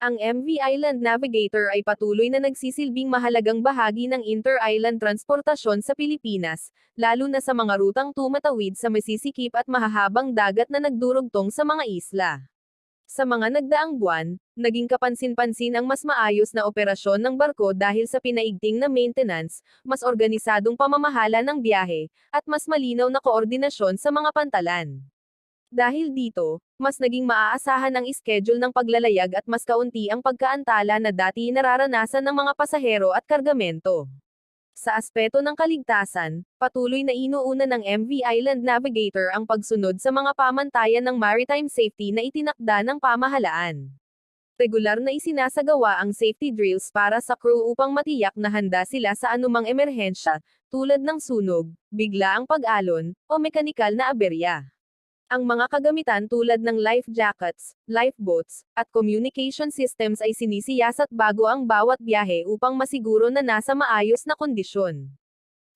Ang MV Island Navigator ay patuloy na nagsisilbing mahalagang bahagi ng inter-island transportasyon sa Pilipinas, lalo na sa mga rutang tumatawid sa masisikip at mahahabang dagat na nagdurugtong sa mga isla. Sa mga nagdaang buwan, naging kapansin-pansin ang mas maayos na operasyon ng barko dahil sa pinaigting na maintenance, mas organisadong pamamahala ng biyahe, at mas malinaw na koordinasyon sa mga pantalan. Dahil dito, mas naging maaasahan ang schedule ng paglalayag at mas kaunti ang pagkaantala na dati nararanasan ng mga pasahero at kargamento. Sa aspeto ng kaligtasan, patuloy na inuuna ng MV Island Navigator ang pagsunod sa mga pamantayan ng maritime safety na itinakda ng pamahalaan. Regular na isinasagawa ang safety drills para sa crew upang matiyak na handa sila sa anumang emerhensya, tulad ng sunog, biglaang pag-alon, o mekanikal na aberya. Ang mga kagamitan tulad ng life jackets, lifeboats, at communication systems ay sinisiyasat bago ang bawat biyahe upang masiguro na nasa maayos na kondisyon.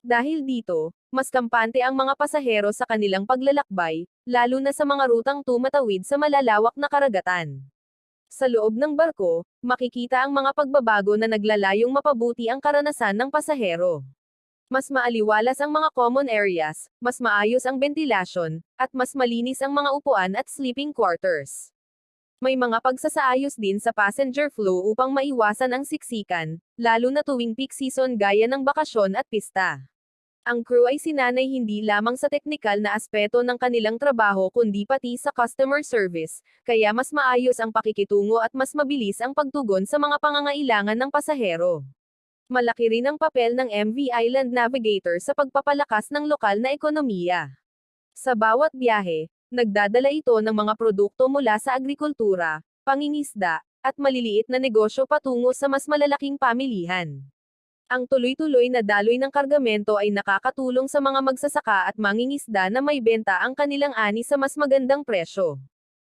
Dahil dito, mas kampante ang mga pasahero sa kanilang paglalakbay, lalo na sa mga rutang tumatawid sa malalawak na karagatan. Sa loob ng barko, makikita ang mga pagbabago na naglalayong mapabuti ang karanasan ng pasahero. Mas maaliwalas ang mga common areas, mas maayos ang ventilasyon, at mas malinis ang mga upuan at sleeping quarters. May mga pagsasaayos din sa passenger flow upang maiwasan ang siksikan, lalo na tuwing peak season gaya ng bakasyon at pista. Ang crew ay sinanay hindi lamang sa teknikal na aspeto ng kanilang trabaho kundi pati sa customer service, kaya mas maayos ang pakikitungo at mas mabilis ang pagtugon sa mga pangangailangan ng pasahero. Malaki rin ang papel ng MV Island Navigator sa pagpapalakas ng lokal na ekonomiya. Sa bawat biyahe, nagdadala ito ng mga produkto mula sa agrikultura, pangingisda, at maliliit na negosyo patungo sa mas malalaking pamilihan. Ang tuloy-tuloy na daloy ng kargamento ay nakakatulong sa mga magsasaka at mangingisda na may benta ang kanilang ani sa mas magandang presyo.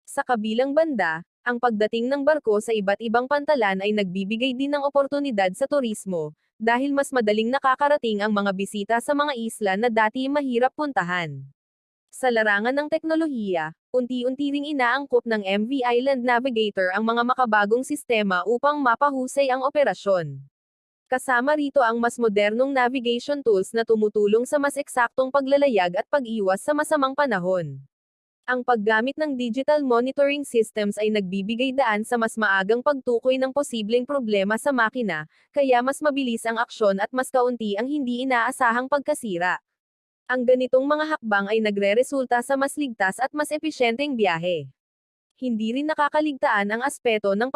Sa kabilang banda, ang pagdating ng barko sa iba't ibang pantalan ay nagbibigay din ng oportunidad sa turismo, dahil mas madaling nakakarating ang mga bisita sa mga isla na dati mahirap puntahan. Sa larangan ng teknolohiya, unti-unti ring inaangkop ng MV Island Navigator ang mga makabagong sistema upang mapahusay ang operasyon. Kasama rito ang mas modernong navigation tools na tumutulong sa mas eksaktong paglalayag at pag-iwas sa masamang panahon. Ang paggamit ng digital monitoring systems ay nagbibigay daan sa mas maagang pagtukoy ng posibleng problema sa makina, kaya mas mabilis ang aksyon at mas kaunti ang hindi inaasahang pagkasira. Ang ganitong mga hakbang ay nagreresulta sa mas ligtas at mas episyenteng biyahe. Hindi rin nakakaligtaan ang aspeto ng